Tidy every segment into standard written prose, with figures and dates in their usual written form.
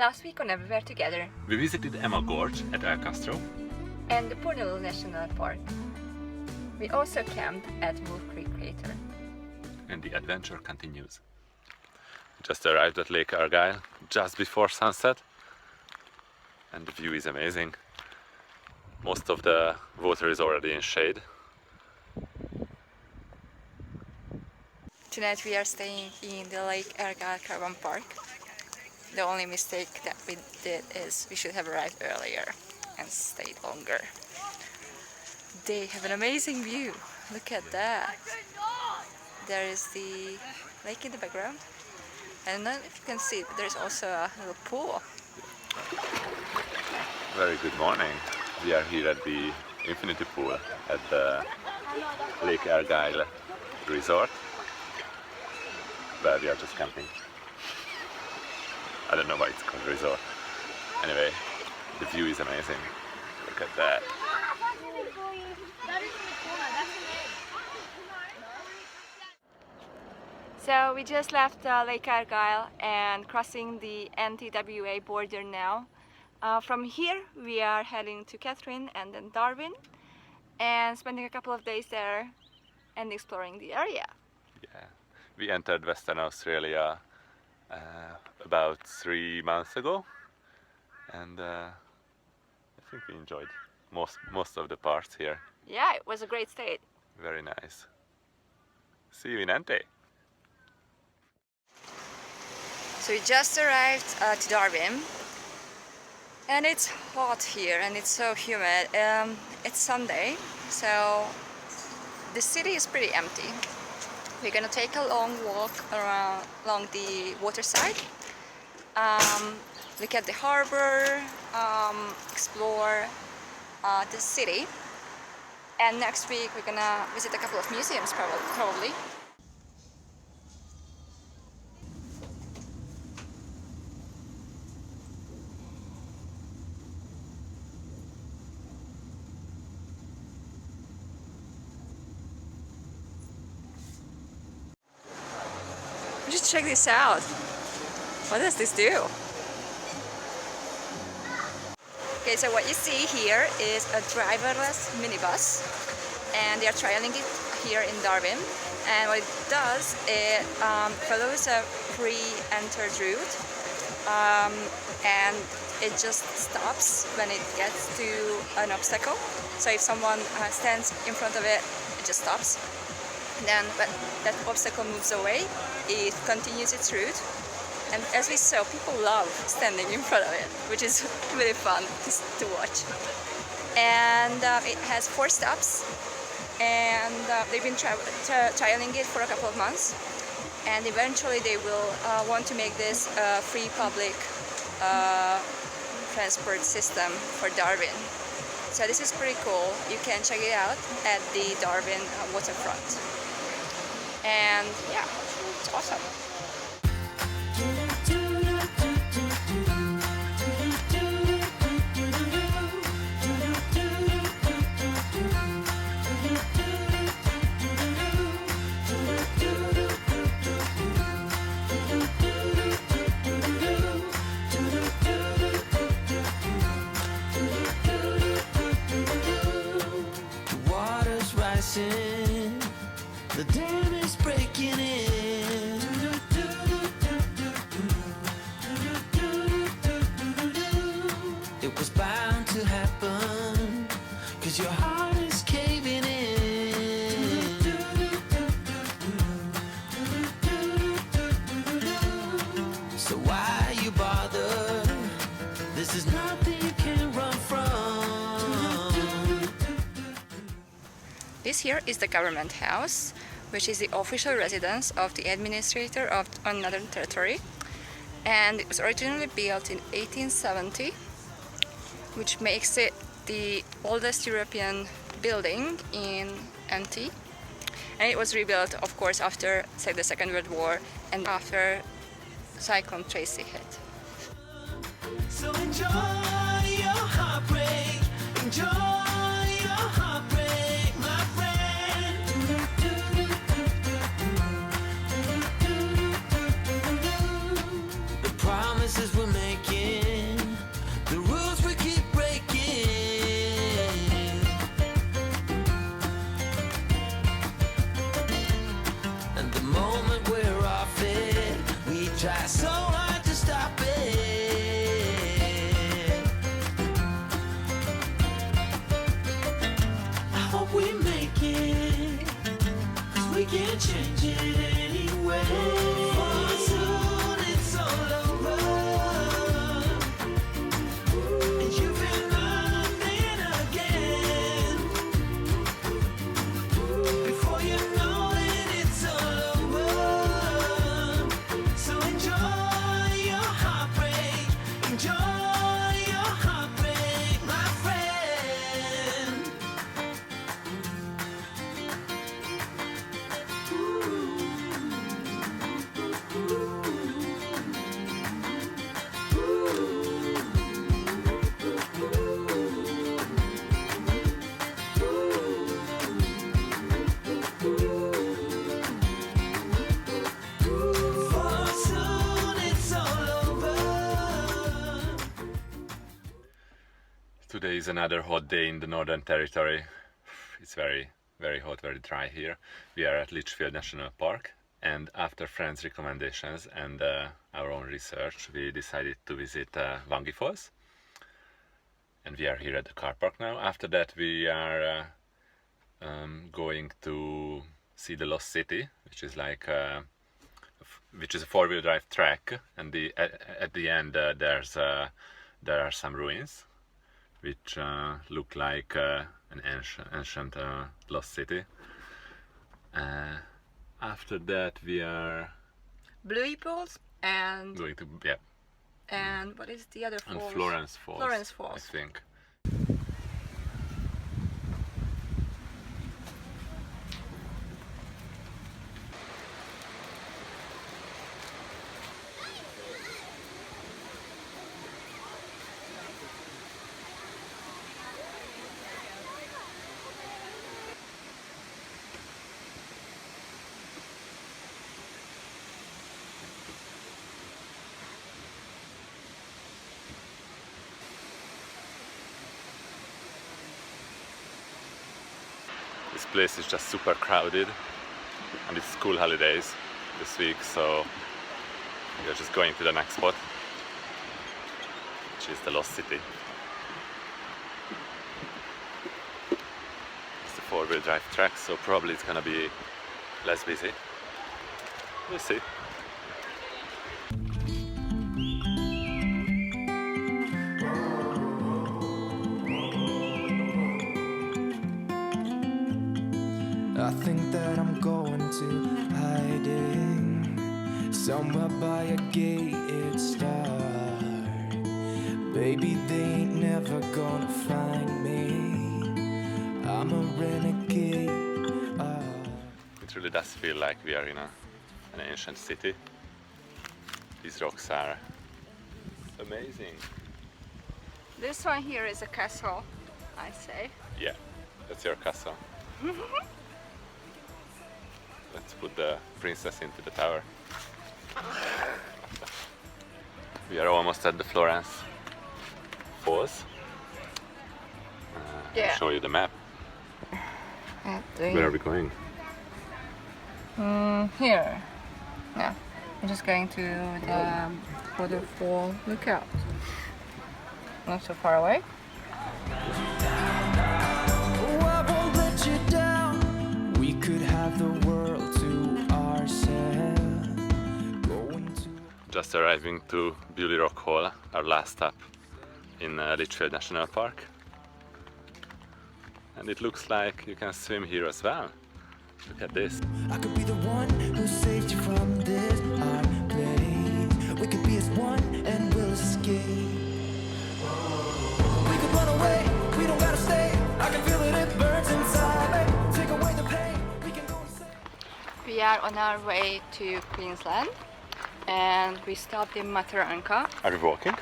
Last week whenever we were together. We visited Emma Gorge at El Castro. And the Buley National Park. We also camped at Wolf Creek Crater. And the adventure continues. Just arrived at Lake Argyle just before sunset. And the view is amazing. Most of the water is already in shade. Tonight we are staying in the Lake Argyle Caravan Park. The only mistake that we did is we should have arrived earlier and stayed longer. They have an amazing view. Look at that. There is the lake in the background. I don't know if you can see, but there's also a little pool. Very good morning. We are here at the infinity pool at the Lake Argyle resort, where we are just camping. I don't know why it's called resort. Anyway, the view is amazing. Look at that. So we just left Lake Argyle and crossing the NTWA border now. From here we are heading to Catherine and then Darwin and spending a couple of days there and exploring the area. Yeah, we entered Western Australia about 3 months ago, and I think we enjoyed most of the parts here. Yeah, it was a great state. Very nice. See you in Ante. So we just arrived to Darwin and it's hot here and it's so humid. It's Sunday, so the city is pretty empty. We're gonna take a long walk along the waterside, look at the harbor, explore the city, and next week we're gonna visit a couple of museums probably. Just check this out. What does this do? Okay, so what you see here is a driverless minibus, and they are trialing it here in Darwin. And what it does, it follows a pre-entered route, and it just stops when it gets to an obstacle. So if someone stands in front of it, it just stops. Then when that obstacle moves away, it continues its route. And as we saw, people love standing in front of it, which is really fun to watch. And it has 4 stops, and they've been trialing it for a couple of months. And eventually they will want to make this a free public transport system for Darwin. So this is pretty cool. You can check it out at the Darwin waterfront. And yeah, it's awesome. The water's rising, the dam is breaking in. It was bound to happen, 'cause your heart is caving in. So why you bother? This is nothing you can run from. This here is the government house, which is the official residence of the administrator of Northern Territory, and it was originally built in 1870, which makes it the oldest European building in NT. And it was rebuilt, of course, after the Second World War and after Cyclone Tracy hit. So enjoy your heartbreak, enjoy your heartbreak, my friend. The promises we're making Try so hard to stop it. I hope we make it, 'cause we can't change it anyway. For soon it's all over, and you've been running again. Before you know it, it's all over. So enjoy your heartbreak, enjoy your heartbreak, my friend. For soon it's all over. Today is another hot day in the Northern Territory. It's very hot, very dry here. We are at Litchfield National Park, and after friends' recommendations and our own research, we decided to visit Wangi Falls. And we are here at the car park now. After that, we are going to see the Lost City, which is like which is a four-wheel drive track, and at the end there are some ruins which look like an ancient lost city. After that, we are Buley Falls and going to and what is the other and falls? Florence Falls. Florence Falls. I think. This place is just super crowded, and it's school holidays this week, so we're just going to the next spot, which is the Lost City. It's a four-wheel drive track, so probably it's gonna be less busy. We'll see. I think that I'm going to hiding somewhere by a gated star. Baby, they ain't never gonna find me. I'm a renegade. It really does feel like we are in an ancient city. These rocks are amazing. This one here is a castle, I say. Yeah, that's your castle. Let's put the princess into the tower. We are almost at the Florence Falls. I'll show you the map. Where are we going? Here. Yeah. I'm just going to the waterfall lookout. Not so far away. Oh, I won't let you down. We could have the world to ourselves. Going to Just arriving to Buley Rockholes, our last stop in Litchfield National Park. And it looks like you can swim here as well. Look at this. I could be the one who saved you from this hard place. We could be as one and we'll escape. We could run away, we don't gotta stay. I can feel it, it burns inside me. Take away the pain, we can go insane. We are on our way to Queensland and we stopped in Mataranka Are we walking?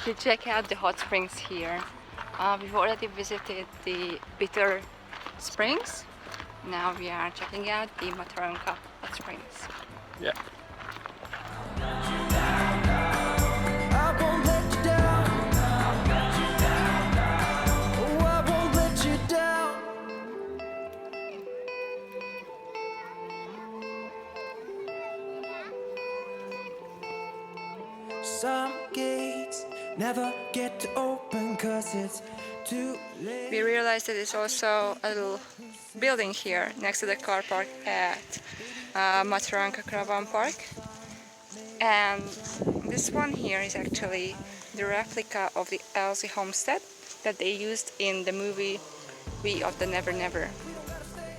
to check out the hot springs here. We've already visited the Bitter Springs. Now we are checking out the Mataranka hot springs. Yeah. I won't let you down. Oh, I won't let you down. Some gates never get to open 'cause it's too late. We realized that there's also a little building here next to the car park at Mataranka Park. And this one here is actually the replica of the Elsie homestead that they used in the movie We of the Never Never.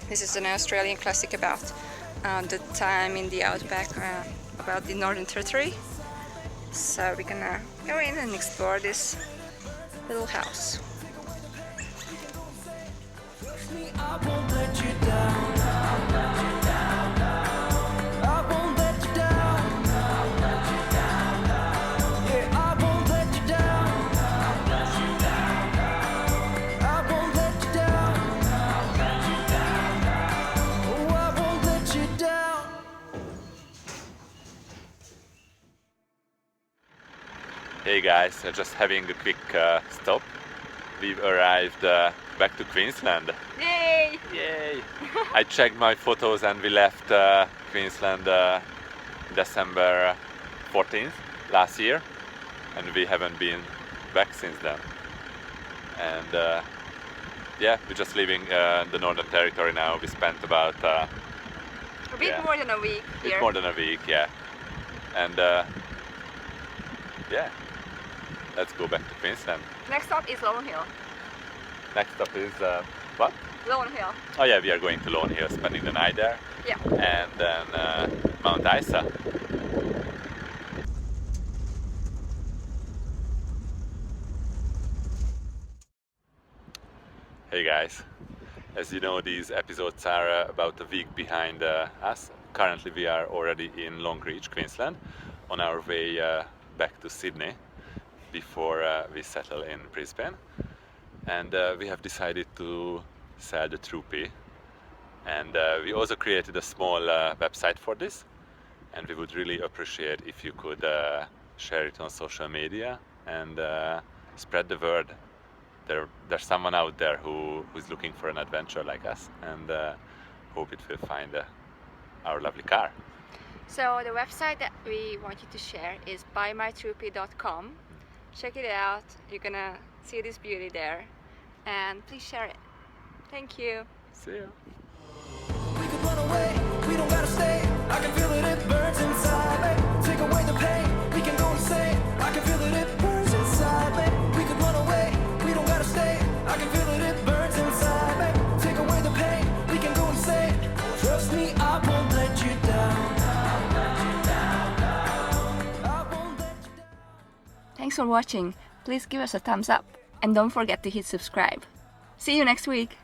This is an Australian classic about the time in the outback, about the Northern Territory. So we're gonna go in and explore this little house. I won't let you down. I won't let you down. Yeah, I won't let you down. I won't let you down. Oh, I won't let you down. Hey guys, just having a quick stop. We've arrived back to Queensland. Yay! Yay! I checked my photos and we left Queensland December 14th last year, and we haven't been back since then. And yeah, we're just leaving the Northern Territory now. We spent about A bit yeah. more than a week here. bit more than a week, yeah. And yeah, let's go back to Queensland. Next stop is Lone Hill. Next up is what? Lone Hill. Oh yeah, we are going to Lone Hill, spending the night there. Yeah. And then Mount Isa. Hey guys, as you know, these episodes are about a week behind us. Currently we are already in Longreach, Queensland, on our way back to Sydney before we settle in Brisbane. And we have decided to sell the Troopy, and we also created a small website for this, and we would really appreciate if you could share it on social media and spread the word. There's someone out there who's looking for an adventure like us, and hope it will find our lovely car. So the website that we want you to share is buymytroopy.com. Check it out. You're gonna see this beauty there, and please share it. Thank you. See you. We could run away, we don't gotta stay. I can feel it, it burns inside me. Take away the pain, we can go insane. I can feel it, it burns inside me. We could run away, we don't gotta stay. I can feel it, it burns inside me. Take away the pain, we can go insane. Trust me, I won't let you down. I won't let you down. Thanks for watching. Please give us a thumbs up and don't forget to hit subscribe. See you next week.